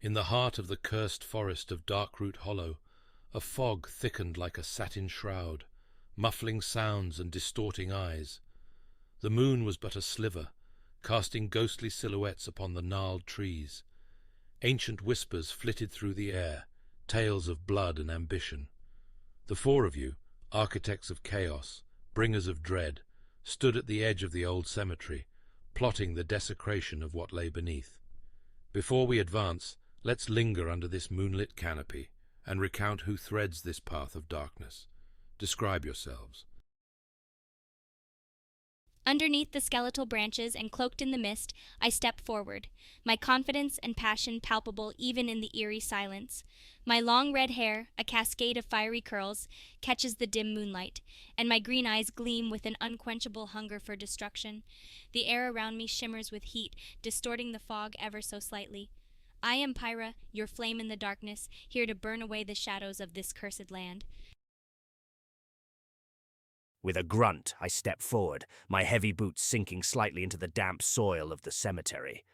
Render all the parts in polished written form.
In the heart of the cursed forest of Darkroot Hollow, a fog thickened like a satin shroud, muffling sounds and distorting eyes. The moon was but a sliver, casting ghostly silhouettes upon the gnarled trees. Ancient whispers flitted through the air, tales of blood and ambition. The four of you, architects of chaos, bringers of dread, stood at the edge of the old cemetery, plotting the desecration of what lay beneath. Before we advance, let's linger under this moonlit canopy and recount who threads this path of darkness. Describe yourselves. Underneath the skeletal branches and cloaked in the mist, I step forward, my confidence and passion palpable even in the eerie silence. My long red hair, a cascade of fiery curls, catches the dim moonlight, and my green eyes gleam with an unquenchable hunger for destruction. The air around me shimmers with heat, distorting the fog ever so slightly. I am Pyra, your flame in the darkness, here to burn away the shadows of this cursed land. With a grunt, I step forward, my heavy boots sinking slightly into the damp soil of the cemetery.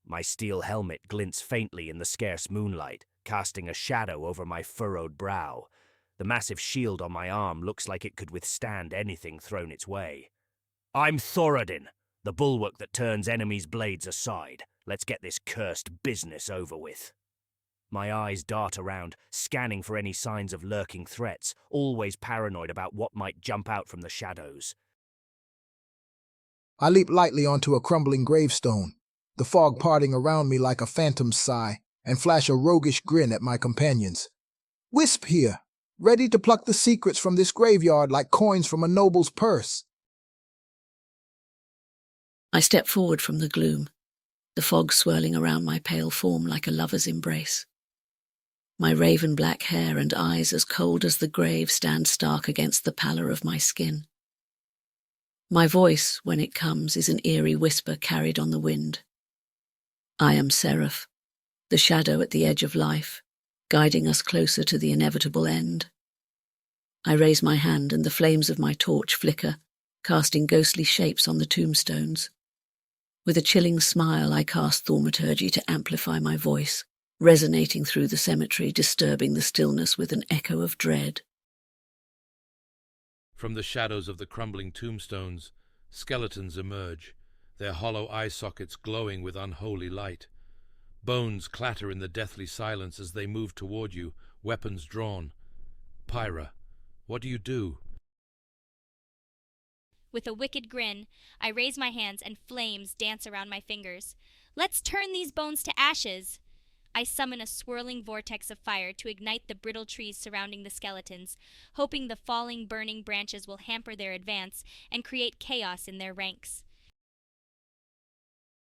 My steel helmet glints faintly in the scarce moonlight, casting a shadow over my furrowed brow. The massive shield on my arm looks like it could withstand anything thrown its way. I'm Thoradin, the bulwark that turns enemies' blades aside. Let's get this cursed business over with. My eyes dart around, scanning for any signs of lurking threats, always paranoid about what might jump out from the shadows. I leap lightly onto a crumbling gravestone, the fog parting around me like a phantom's sigh, and flash a roguish grin at my companions. Wisp here, ready to pluck the secrets from this graveyard like coins from a noble's purse. I step forward from the gloom, the fog swirling around my pale form like a lover's embrace. My raven-black hair and eyes as cold as the grave stand stark against the pallor of my skin. My voice, when it comes, is an eerie whisper carried on the wind. I am Seraph, the shadow at the edge of life, guiding us closer to the inevitable end. I raise my hand and the flames of my torch flicker, casting ghostly shapes on the tombstones. With a chilling smile, I cast thaumaturgy to amplify my voice, resonating through the cemetery, disturbing the stillness with an echo of dread. From the shadows of the crumbling tombstones, skeletons emerge, their hollow eye sockets glowing with unholy light. Bones clatter in the deathly silence as they move toward you, weapons drawn. Pyra, what do you do? With a wicked grin, I raise my hands and flames dance around my fingers. Let's turn these bones to ashes! I summon a swirling vortex of fire to ignite the brittle trees surrounding the skeletons, hoping the falling, burning branches will hamper their advance and create chaos in their ranks.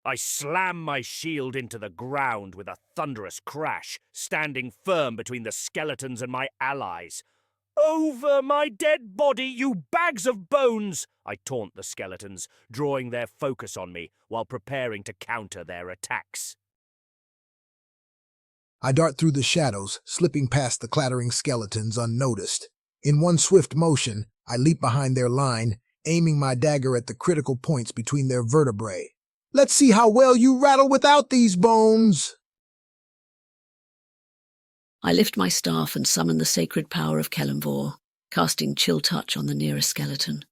I slam my shield into the ground with a thunderous crash, standing firm between the skeletons and my allies. Over my dead body, you bags of bones! I taunt the skeletons, drawing their focus on me while preparing to counter their attacks. I dart through the shadows, slipping past the clattering skeletons unnoticed. In one swift motion, I leap behind their line, aiming my dagger at the critical points between their vertebrae. Let's see how well you rattle without these bones! I lift my staff and summon the sacred power of Kelemvor, casting chill touch on the nearest skeleton.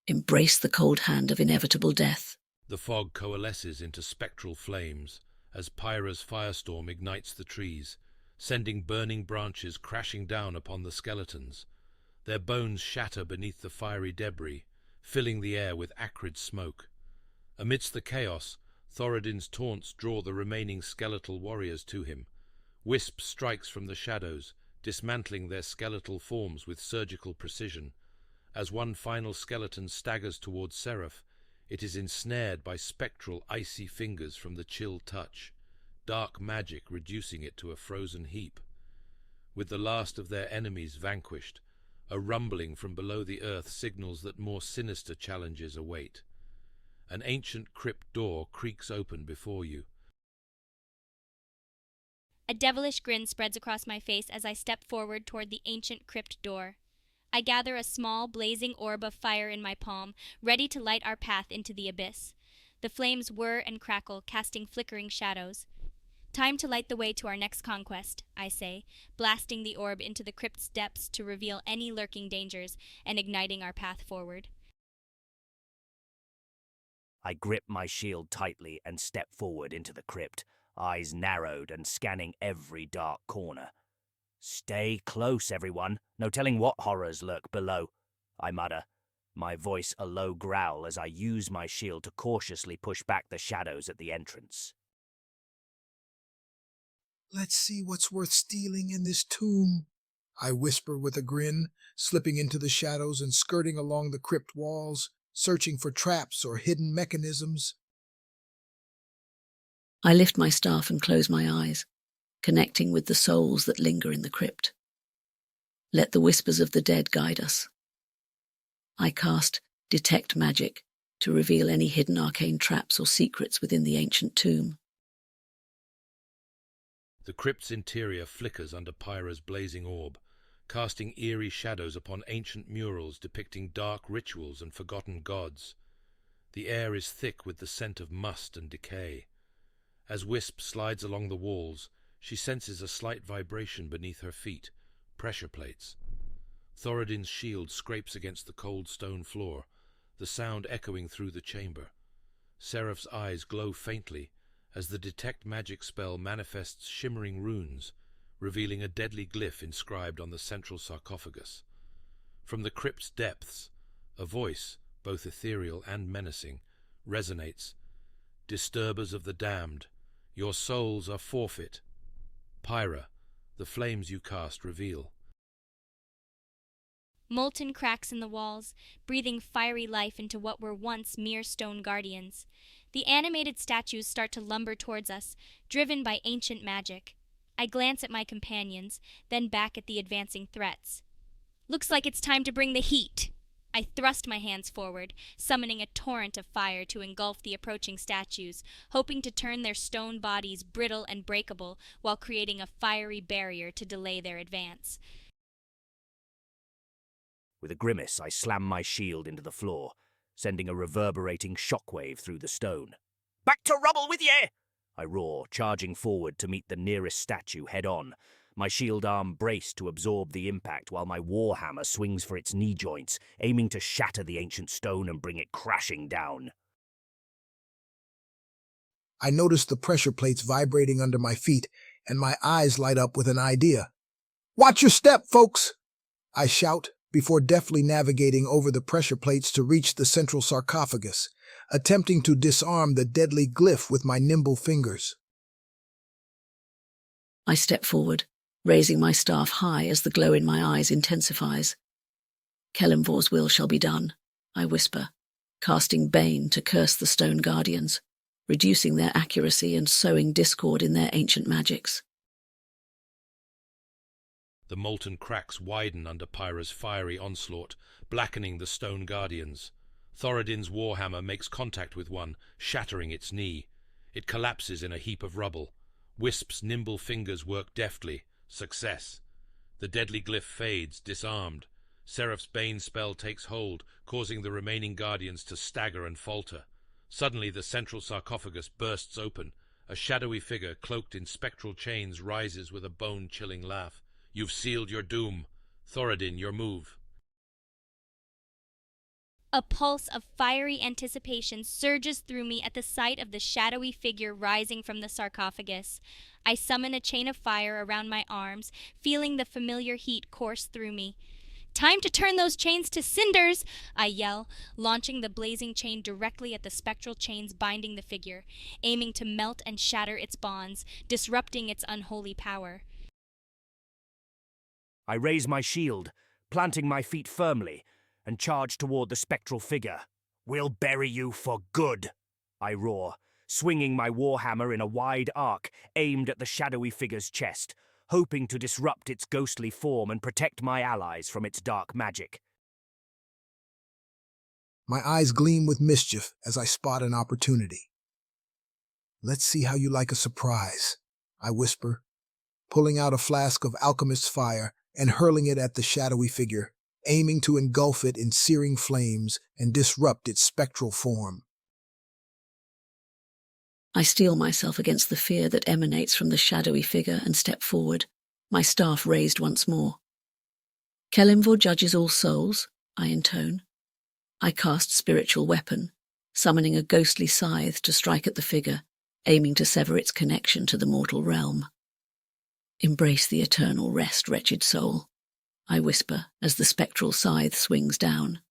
Embrace the cold hand of inevitable death. The fog coalesces into spectral flames as Pyra's firestorm ignites the trees, sending burning branches crashing down upon the skeletons. Their bones shatter beneath the fiery debris, filling the air with acrid smoke. Amidst the chaos, Thoradin's taunts draw the remaining skeletal warriors to him. Wisp strikes from the shadows, dismantling their skeletal forms with surgical precision. As one final skeleton staggers towards Seraph, it is ensnared by spectral, icy fingers from the chill touch, dark magic reducing it to a frozen heap. With the last of their enemies vanquished, a rumbling from below the earth signals that more sinister challenges await. An ancient crypt door creaks open before you. A devilish grin spreads across my face as I step forward toward the ancient crypt door. I gather a small, blazing orb of fire in my palm, ready to light our path into the abyss. The flames whir and crackle, casting flickering shadows. Time to light the way to our next conquest, I say, blasting the orb into the crypt's depths to reveal any lurking dangers and igniting our path forward. I grip my shield tightly and step forward into the crypt, eyes narrowed and scanning every dark corner. Stay close, everyone. No telling what horrors lurk below, I mutter, my voice a low growl as I use my shield to cautiously push back the shadows at the entrance. Let's see what's worth stealing in this tomb, I whisper with a grin, slipping into the shadows and skirting along the crypt walls, searching for traps or hidden mechanisms. I lift my staff and close my eyes, connecting with the souls that linger in the crypt. Let the whispers of the dead guide us. I cast Detect Magic to reveal any hidden arcane traps or secrets within the ancient tomb. The crypt's interior flickers under Pyra's blazing orb, casting eerie shadows upon ancient murals depicting dark rituals and forgotten gods. The air is thick with the scent of must and decay. As Wisp slides along the walls, she senses a slight vibration beneath her feet, pressure plates. Thoradin's shield scrapes against the cold stone floor, the sound echoing through the chamber. Seraph's eyes glow faintly as the Detect Magic spell manifests shimmering runes, revealing a deadly glyph inscribed on the central sarcophagus. From the crypt's depths, a voice, both ethereal and menacing, resonates. Disturbers of the damned, your souls are forfeit. Pyra, the flames you cast reveal. Molten cracks in the walls, breathing fiery life into what were once mere stone guardians. The animated statues start to lumber towards us, driven by ancient magic. I glance at my companions, then back at the advancing threats. Looks like it's time to bring the heat. I thrust my hands forward, summoning a torrent of fire to engulf the approaching statues, hoping to turn their stone bodies brittle and breakable while creating a fiery barrier to delay their advance. With a grimace, I slam my shield into the floor, sending a reverberating shockwave through the stone. Back to rubble with ye! I roar, charging forward to meet the nearest statue head-on, my shield arm braced to absorb the impact while my warhammer swings for its knee joints, aiming to shatter the ancient stone and bring it crashing down. I notice the pressure plates vibrating under my feet, and my eyes light up with an idea. Watch your step, folks! I shout, before deftly navigating over the pressure plates to reach the central sarcophagus, attempting to disarm the deadly glyph with my nimble fingers. I step forward, raising my staff high as the glow in my eyes intensifies. Kelemvor's will shall be done, I whisper, casting Bane to curse the stone guardians, reducing their accuracy and sowing discord in their ancient magics. The molten cracks widen under Pyra's fiery onslaught, blackening the stone guardians. Thoradin's warhammer makes contact with one, shattering its knee. It collapses in a heap of rubble. Wisp's nimble fingers work deftly. Success. The deadly glyph fades, disarmed. Seraph's Bane spell takes hold, causing the remaining guardians to stagger and falter. Suddenly the central sarcophagus bursts open. A shadowy figure, cloaked in spectral chains, rises with a bone-chilling laugh. You've sealed your doom. Thoradin, your move. A pulse of fiery anticipation surges through me at the sight of the shadowy figure rising from the sarcophagus. I summon a chain of fire around my arms, feeling the familiar heat course through me. Time to turn those chains to cinders, I yell, launching the blazing chain directly at the spectral chains binding the figure, aiming to melt and shatter its bonds, disrupting its unholy power. I raise my shield, planting my feet firmly, and charge toward the spectral figure. We'll bury you for good, I roar, swinging my warhammer in a wide arc aimed at the shadowy figure's chest, hoping to disrupt its ghostly form and protect my allies from its dark magic. My eyes gleam with mischief as I spot an opportunity. Let's see how you like a surprise, I whisper, pulling out a flask of alchemist's fire and hurling it at the shadowy figure, aiming to engulf it in searing flames and disrupt its spectral form. I steel myself against the fear that emanates from the shadowy figure and step forward, my staff raised once more. Kelimvor judges all souls, I intone. I cast spiritual weapon, summoning a ghostly scythe to strike at the figure, aiming to sever its connection to the mortal realm. Embrace the eternal rest, wretched soul, I whisper as the spectral scythe swings down.